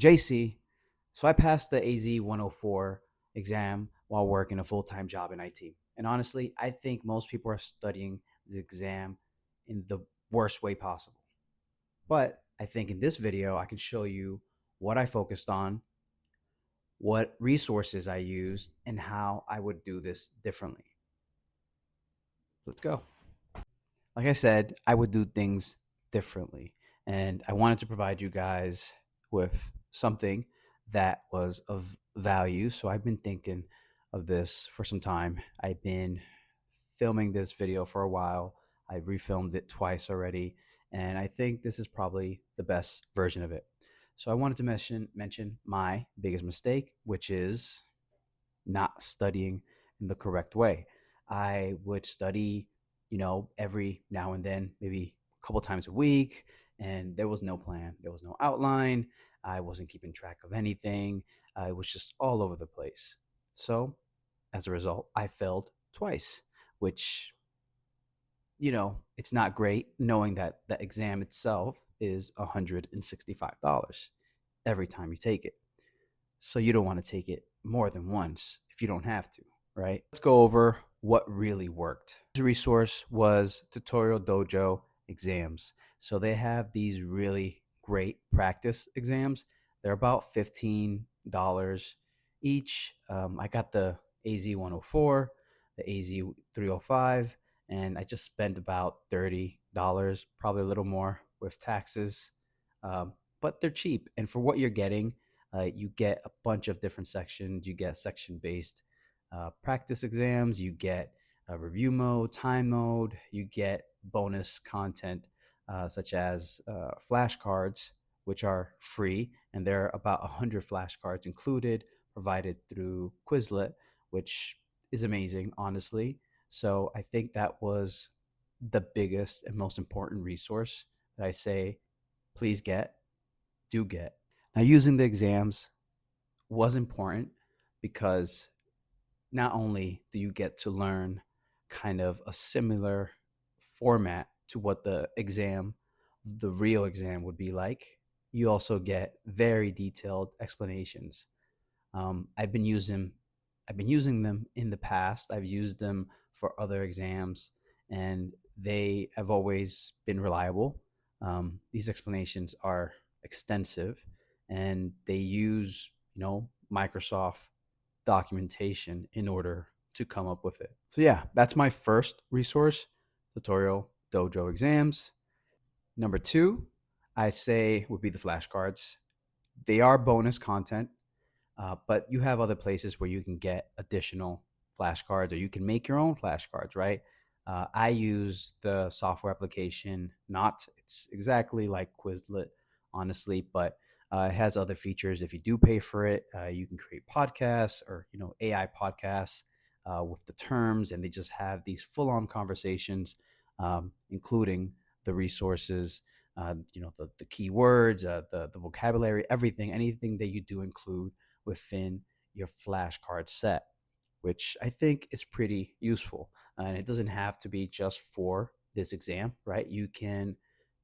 JC. So I passed the AZ-104 exam while working a full-time job in IT. And honestly, I think most people are studying this exam in the worst way possible. But I think in this video, I can show you what I focused on, what resources I used, and how I would do this differently. Let's go. Like I said, I would do things differently. And I wanted to provide you guys with something that was of value. So I've been thinking of this for some time. I've been filming this video for a while. I've refilmed it twice already. And I think this is probably the best version of it. So I wanted to mention my biggest mistake, which is not studying in the correct way. I would study, every now and then, maybe a couple times a week, and there was no plan, there was no outline. I wasn't keeping track of anything. It was just all over the place. So, as a result, I failed twice, which, it's not great knowing that the exam itself is $165 every time you take it. So you don't want to take it more than once if you don't have to, right? Let's go over what really worked. This resource was Tutorial Dojo exams. So they have these really great practice exams. They're about $15 each. I got the AZ-104, the AZ-305, and I just spent about $30, probably a little more with taxes. But they're cheap. And for what you're getting, you get a bunch of different sections. You get section-based practice exams. You get review mode, time mode. You get bonus content such as flashcards, which are free, and there are about 100 flashcards included, provided through Quizlet, which is amazing, honestly. So I think that was the biggest and most important resource that I say, please do get. Now, using the exams was important because not only do you get to learn kind of a similar format to what the real exam would be like, you also get very detailed explanations. I've been using them in the past. I've used them for other exams, and they have always been reliable. These explanations are extensive, and they use Microsoft documentation in order to come up with it. So yeah, that's my first resource, Tutorial Dojo exams. Number two, I say would be the flashcards. They are bonus content, but you have other places where you can get additional flashcards, or you can make your own flashcards, right? I use the software application Not. It's exactly like Quizlet, honestly, but it has other features. If you do pay for it, you can create podcasts or AI podcasts with the terms, and they just have these full-on conversations, including the resources, the keywords, the vocabulary, everything, anything that you do include within your flashcard set, which I think is pretty useful. And it doesn't have to be just for this exam, right? You can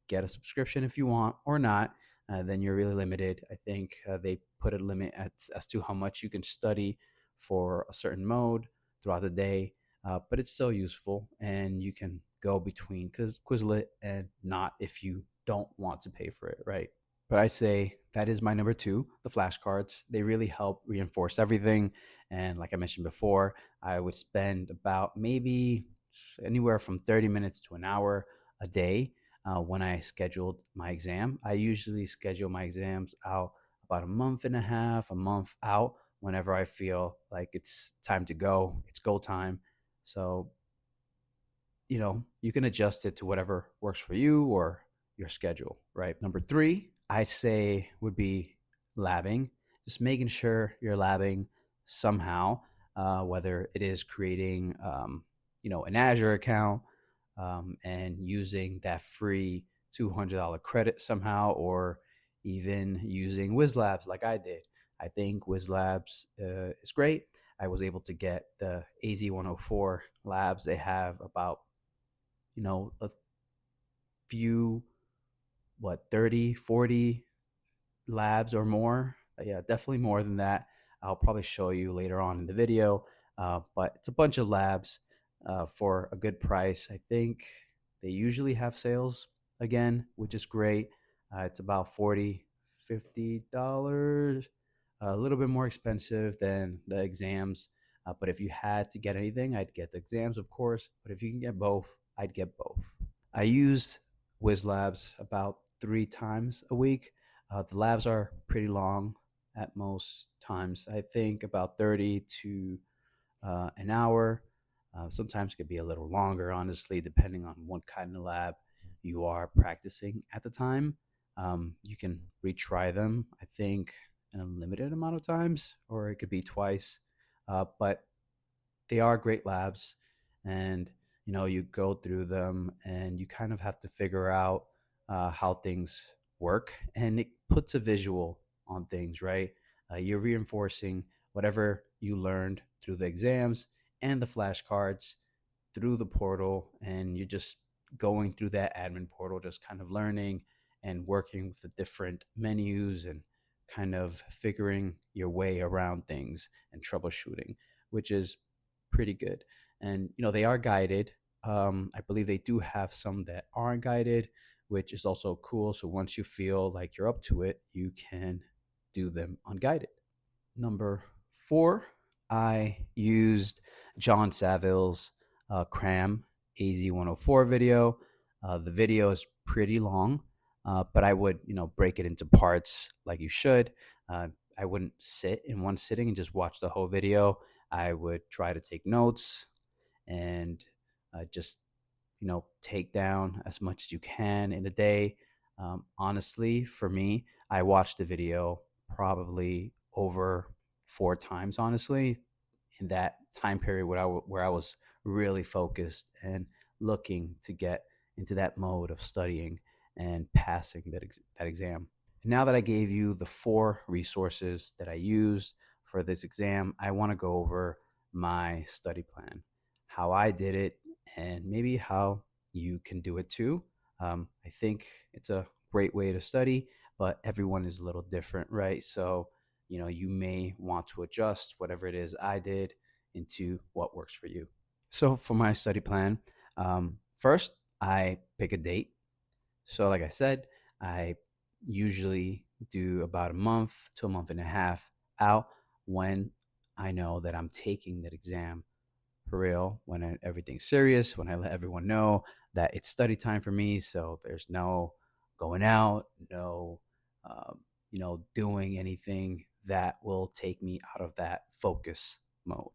get a subscription if you want or not. Then you're really limited. I think they put a limit as to how much you can study for a certain mode throughout the day, but it's still useful, and you can go between Quizlet and Not if you don't want to pay for it, right? But I say that is my number two, the flashcards. They really help reinforce everything. And like I mentioned before, I would spend about maybe anywhere from 30 minutes to an hour a day when I scheduled my exam. I usually schedule my exams out about a month and a half, a month out, whenever I feel like it's time to go. It's go time. So, you can adjust it to whatever works for you or your schedule, right? Number three, I say would be labbing, just making sure you're labbing somehow, whether it is creating, an Azure account and using that free $200 credit somehow, or even using Whizlabs like I did. I think Whizlabs is great. I was able to get the AZ-104 labs. They have about, a few, 30, 40 labs or more. Yeah, definitely more than that. I'll probably show you later on in the video. But it's a bunch of labs for a good price. I think they usually have sales again, which is great. It's about 40, $50, a little bit more expensive than the exams. But if you had to get anything, I'd get the exams, of course. But if you can get both, I'd get both. I use Whizlabs about 3 times a week. The labs are pretty long at most times. I think about 30 to an hour. Sometimes it could be a little longer, honestly, depending on what kind of lab you are practicing at the time. You can retry them, I think, in a limited amount of times, or it could be twice. But they are great labs, and you go through them and you kind of have to figure out how things work, and it puts a visual on things, right? You're reinforcing whatever you learned through the exams and the flashcards through the portal, and you're just going through that admin portal, just kind of learning and working with the different menus and kind of figuring your way around things and troubleshooting, which is pretty good. And they are guided. I believe they do have some that aren't guided, which is also cool. So once you feel like you're up to it, you can do them unguided. Number 4, I used John Savill's Cram AZ-104 video. The video is pretty long, but I would, break it into parts like you should. I wouldn't sit in one sitting and just watch the whole video. I would try to take notes and just take down as much as you can in a day. Honestly, for me, I watched the video probably over 4 times, honestly, in that time period where I was really focused and looking to get into that mode of studying and passing that exam. And now that I gave you the 4 resources that I used for this exam, I want to go over my study plan, how I did it, and maybe how you can do it too. I think it's a great way to study, but everyone is a little different, right? So, you may want to adjust whatever it is I did into what works for you. So, for my study plan, first I pick a date. So, like I said, I usually do about a month to a month and a half out when I know that I'm taking that exam for real, when everything's serious, when I let everyone know that it's study time for me. So there's no going out, no, doing anything that will take me out of that focus mode.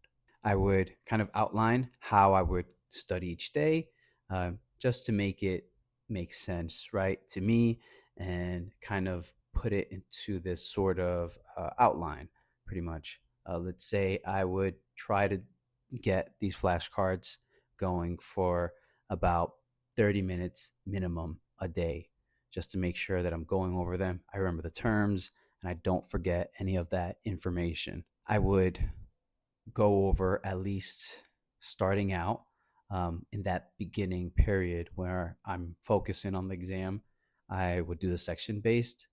I would kind of outline how I would study each day, just to make it make sense, right, to me, and kind of put it into this sort of outline, pretty much. Let's say I would try to get these flashcards going for about 30 minutes minimum a day, just to make sure that I'm going over them. I remember the terms and I don't forget any of that information. I would go over, at least starting out, in that beginning period where I'm focusing on the exam, I would do the section based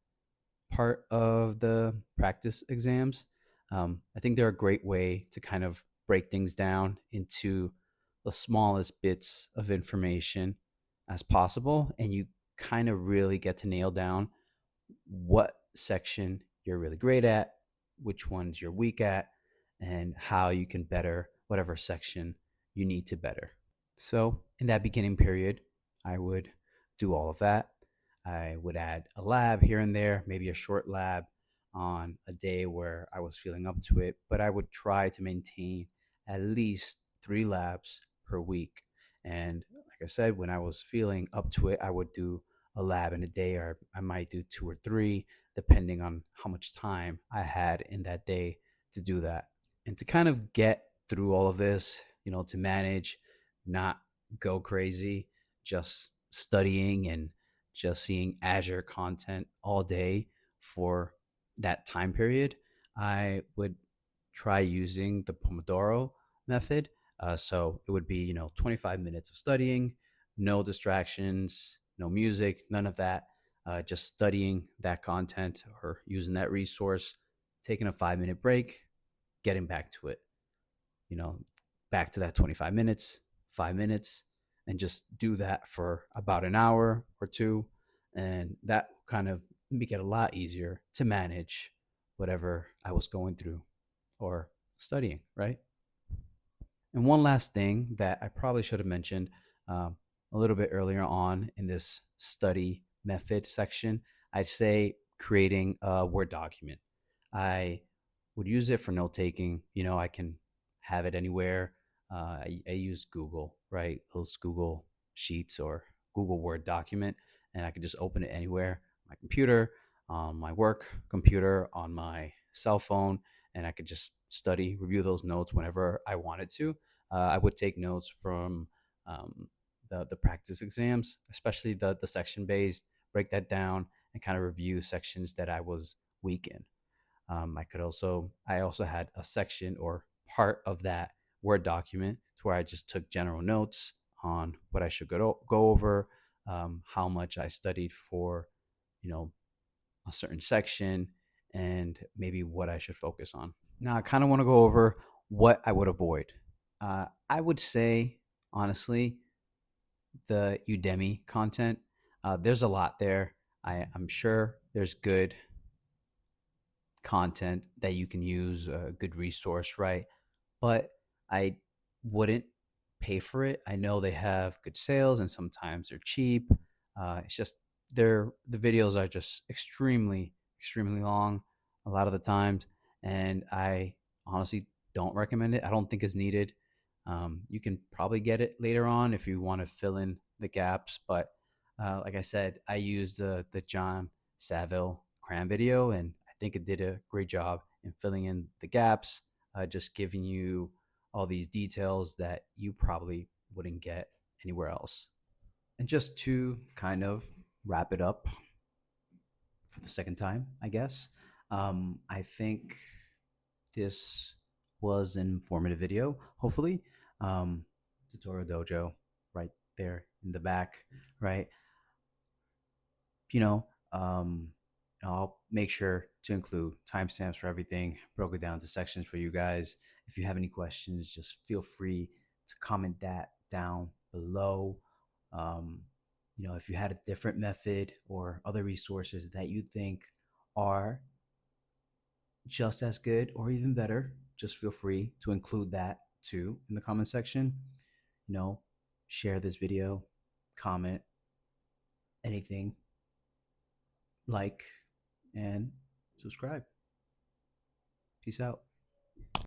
part of the practice exams. I think they're a great way to kind of break things down into the smallest bits of information as possible. And you kind of really get to nail down what section you're really great at, which ones you're weak at, and how you can better whatever section you need to better. So, in that beginning period, I would do all of that. I would add a lab here and there, maybe a short lab on a day where I was feeling up to it, but I would try to maintain at least 3 labs per week. And like I said, when I was feeling up to it, I would do a lab in a day, or I might do 2 or 3, depending on how much time I had in that day to do that. And to kind of get through all of this, to manage, not go crazy, just studying and just seeing Azure content all day for that time period, I would try using the Pomodoro method. So it would be, 25 minutes of studying, no distractions, no music, none of that. just studying that content or using that resource, taking a 5 minute break, getting back to it, you know, back to that 25 minutes, 5 minutes, and just do that for about an hour or two. And that kind of make it a lot easier to manage whatever I was going through or studying, right? And one last thing that I probably should have mentioned a little bit earlier on in this study method section, I'd say creating a Word document. I would use it for note taking. I can have it anywhere. I use Google, right? Those Google Sheets or Google Word document, and I can just open it anywhere, my computer, on my work computer, on my cell phone, and I could just study, review those notes whenever I wanted to. I would take notes from um, the practice exams, especially the section based, break that down and kind of review sections that I was weak in. I also had a section or part of that Word document to where I just took general notes on what I should go over, how much I studied for, you know, a certain section, and maybe what I should focus on. Now, I kind of want to go over what I would avoid. I would say, honestly, the Udemy content. There's a lot there. I'm sure there's good content that you can use, a good resource, right? But I wouldn't pay for it. I know they have good sales and sometimes they're cheap. It's just the videos are just extremely long a lot of the times, and I honestly don't recommend it. I don't think it's needed. You can probably get it later on if you want to fill in the gaps, but like I said, I used the John Savill Cram video, and I think it did a great job in filling in the gaps, just giving you all these details that you probably wouldn't get anywhere else. And just to kind of wrap it up for the second time, I guess, I think this was an informative video, hopefully. Tutorial Dojo right there in the back, right? you know, um, I'll make sure to include timestamps for everything, broke it down to sections for you guys. If you have any questions, just feel free to comment that down below. Um, if you had a different method or other resources that you think are just as good or even better, just feel free to include that too in the comment section. You know, share this video, comment, anything, like, and subscribe. Peace out.